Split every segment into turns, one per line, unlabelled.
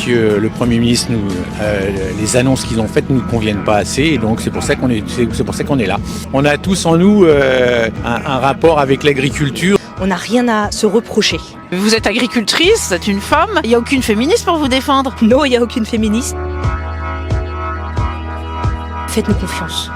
Monsieur le Premier ministre, les annonces qu'ils ont faites ne nous conviennent pas assez, et donc c'est pour ça qu'on est là. On a tous en nous un rapport avec l'agriculture.
On n'a rien à se reprocher.
Vous êtes agricultrice, vous êtes une femme, il n'y a aucune féministe pour vous défendre.
Non, il n'y a aucune féministe. Faites-nous confiance.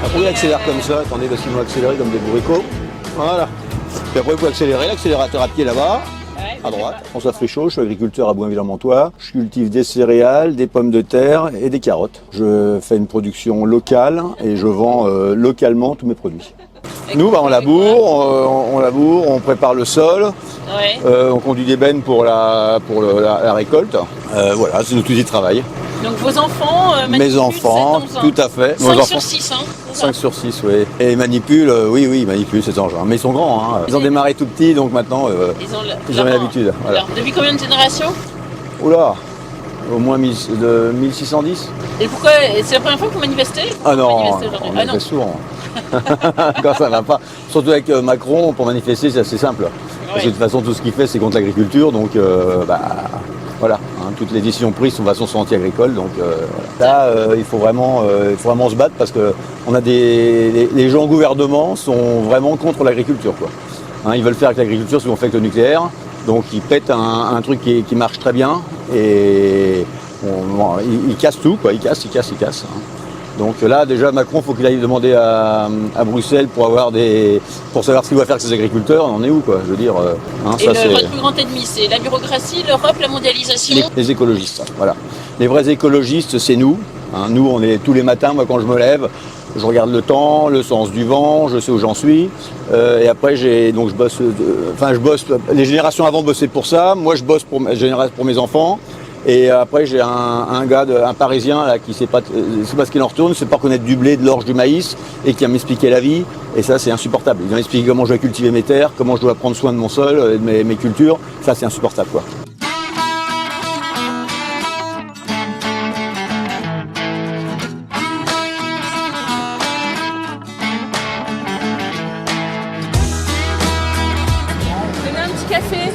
Après, il accélère comme ça, attendez, parce qu'ils vont accélérer comme des bourricots. Voilà. Puis après, vous pouvez accélérer, l'accélérateur à pied là-bas, à droite. François Fréchot, je suis agriculteur à Boinville-en-Montois. Je cultive des céréales, des pommes de terre et des carottes. Je fais une production locale et je vends localement tous mes produits. Nous, on laboure, on prépare le sol, on conduit des bennes pour la récolte. Voilà, c'est notre outil de travail.
Donc vos enfants
Mes enfants, tout à fait.
5 sur 6, hein.
5 sur 6, oui. Et ils manipulent, ils manipulent cet engin. Mais ils sont grands, hein. Ils ont démarré tout petits, donc maintenant, ils ont l'habitude. Voilà.
Alors, depuis combien de générations?
Oula, au moins 1610.
Et pourquoi? C'est la première fois que vous manifestez?
Ah non,
on
on fait souvent. Quand ça va pas. Surtout avec Macron, pour manifester, c'est assez simple. Parce que de toute façon, tout ce qu'il fait, c'est contre l'agriculture, donc voilà. Toutes les décisions prises sont de façon anti-agricole, donc là, il faut vraiment se battre parce que on a les gens au gouvernement sont vraiment contre l'agriculture, quoi. Ils veulent faire avec l'agriculture ce qu'on fait avec le nucléaire, donc ils pètent un truc qui marche très bien et ils cassent tout, quoi. Ils cassent. Donc là, déjà, Macron, faut qu'il aille demander à Bruxelles pour savoir ce qu'il va faire avec ses agriculteurs. On en est où, quoi? Je veux dire.
Votre plus grand ennemi, c'est la bureaucratie, l'Europe, la mondialisation.
Les écologistes, voilà. Les vrais écologistes, c'est nous. Nous, on est tous les matins. Moi, quand je me lève, je regarde le temps, le sens du vent, je sais où j'en suis. Et après, je bosse. Les générations avant bossaient pour ça. Moi, je bosse pour mes enfants. Et après, j'ai un gars, un Parisien là, qui sait pas ce qu'il en retourne, sait pas reconnaître du blé, de l'orge, du maïs, et qui vient m'expliquer la vie. Et ça, c'est insupportable. Il vient m'expliquer comment je dois cultiver mes terres, comment je dois prendre soin de mon sol, de mes cultures. Ça, c'est insupportable, quoi.
Donnez un petit café.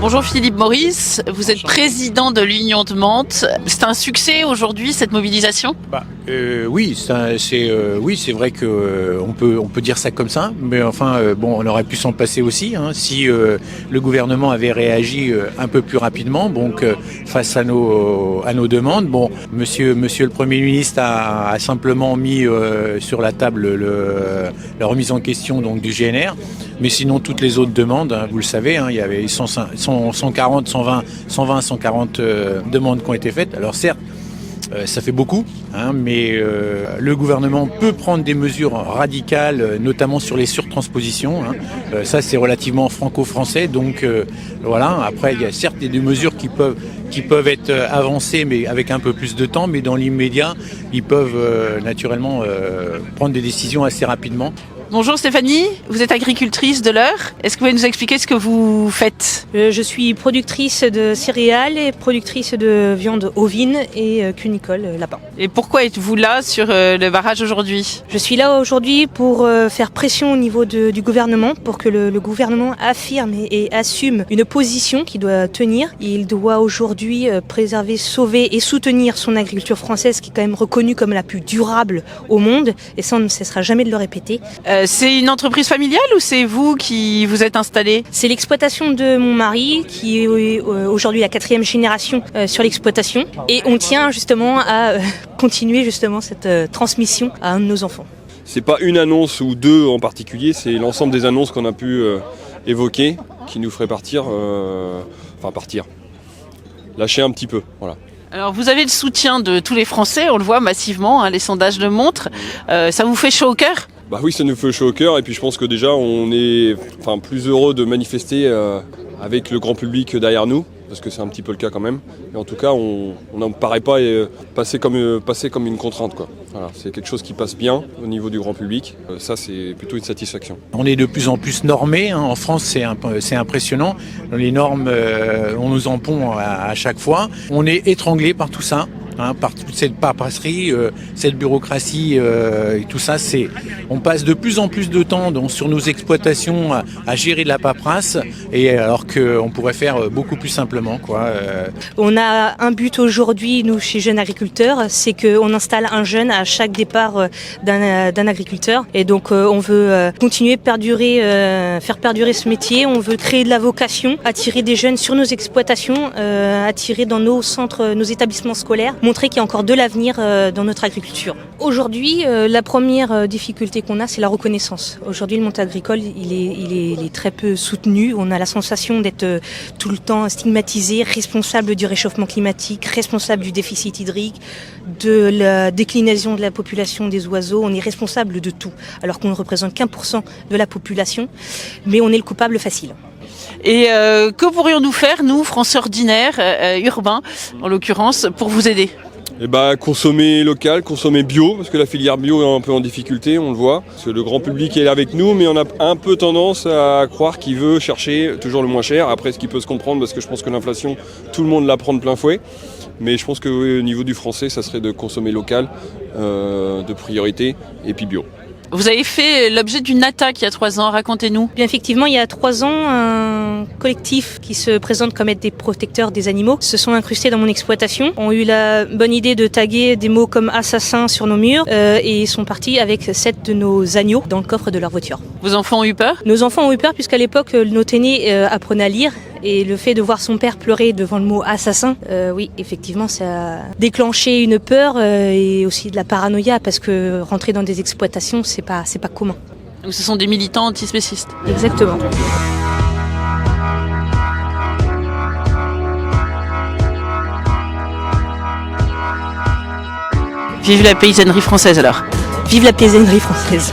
Bonjour Philippe Maurice, vous êtes président de l'Union de Mantes. C'est un succès aujourd'hui cette mobilisation?
Oui, c'est vrai que on peut dire ça comme ça, mais enfin on aurait pu s'en passer aussi si le gouvernement avait réagi un peu plus rapidement, donc face à nos demandes. Bon, Monsieur le Premier ministre a simplement mis sur la table la remise en question donc du GNR. Mais sinon, toutes les autres demandes, vous le savez, il y avait 140 demandes qui ont été faites. Alors certes, ça fait beaucoup, mais le gouvernement peut prendre des mesures radicales, notamment sur les surtranspositions. Ça, c'est relativement franco-français. Donc voilà. Après, il y a certes des mesures qui peuvent être avancées, mais avec un peu plus de temps. Mais dans l'immédiat, ils peuvent naturellement prendre des décisions assez rapidement.
Bonjour Stéphanie, vous êtes agricultrice de l'Eure. Est-ce que vous pouvez nous expliquer ce que vous faites?
Je suis productrice de céréales et productrice de viande ovine et cunicole lapin.
Et pourquoi êtes-vous là sur le barrage aujourd'hui?
Je suis là aujourd'hui pour faire pression au niveau du gouvernement pour que le gouvernement affirme et assume une position qu'il doit tenir. Il doit aujourd'hui préserver, sauver et soutenir son agriculture française qui est quand même reconnue comme la plus durable au monde. Et ça, on ne cessera jamais de le répéter.
C'est une entreprise familiale ou c'est vous qui vous êtes installé?
C'est l'exploitation de mon mari qui est aujourd'hui la 4e génération sur l'exploitation. Et on tient justement à continuer justement cette transmission à un de nos enfants.
C'est pas une annonce ou deux en particulier, c'est l'ensemble des annonces qu'on a pu évoqué qui nous ferait lâcher un petit peu, voilà.
Alors vous avez le soutien de tous les Français, on le voit massivement, hein, les sondages le montrent. Ça vous fait chaud au cœur ?
Bah oui, ça nous fait chaud au cœur et puis je pense que déjà on est plus heureux de manifester avec le grand public derrière nous, parce que c'est un petit peu le cas quand même. Et en tout cas, on n'en paraît pas passer comme une contrainte, quoi. Voilà, c'est quelque chose qui passe bien au niveau du grand public. Ça, c'est plutôt une satisfaction.
On est de plus en plus normés. En France, c'est impressionnant. Les normes, on nous en pond à chaque fois. On est étranglé par tout ça. Par toute cette paperasserie, cette bureaucratie et tout ça, on passe de plus en plus de temps sur nos exploitations à gérer de la paperasse, et alors qu'on pourrait faire beaucoup plus simplement, quoi.
On a un but aujourd'hui, nous, chez Jeunes Agriculteurs, c'est qu'on installe un jeune à chaque départ d'un agriculteur. Et donc, on veut continuer faire perdurer ce métier. On veut créer de la vocation, attirer des jeunes sur nos exploitations, attirer dans nos centres, nos établissements scolaires, montrer qu'il y a encore de l'avenir dans notre agriculture. Aujourd'hui, la première difficulté qu'on a, c'est la reconnaissance. Aujourd'hui, le monde agricole, il est très peu soutenu. On a la sensation d'être tout le temps stigmatisé, responsable du réchauffement climatique, responsable du déficit hydrique, de la déclinaison de la population des oiseaux. On est responsable de tout, alors qu'on ne représente qu'1% de la population, mais on est le coupable facile.
Et que pourrions-nous faire, nous, Français ordinaires, urbains, en l'occurrence, pour vous aider ?
Consommer local, consommer bio, parce que la filière bio est un peu en difficulté, on le voit. Parce que le grand public est là avec nous, mais on a un peu tendance à croire qu'il veut chercher toujours le moins cher. Après, ce qui peut se comprendre, parce que je pense que l'inflation, tout le monde la prend de plein fouet. Mais je pense qu'au niveau du français, ça serait de consommer local, de priorité, et puis bio.
Vous avez fait l'objet d'une attaque il y a 3 ans, racontez-nous.
Bien effectivement, il y a 3 ans, un collectif qui se présente comme être des protecteurs des animaux se sont incrustés dans mon exploitation, ont eu la bonne idée de taguer des mots comme assassin sur nos murs et sont partis avec 7 de nos agneaux dans le coffre de leur voiture.
Vos enfants ont eu peur ?
Nos enfants ont eu peur puisqu'à l'époque, notre aîné apprenait à lire. Et le fait de voir son père pleurer devant le mot assassin, oui, effectivement, ça a déclenché une peur et aussi de la paranoïa, parce que rentrer dans des exploitations, c'est pas commun.
Donc ce sont des militants antispécistes.
Exactement.
Vive la paysannerie française alors.
Vive la paysannerie française.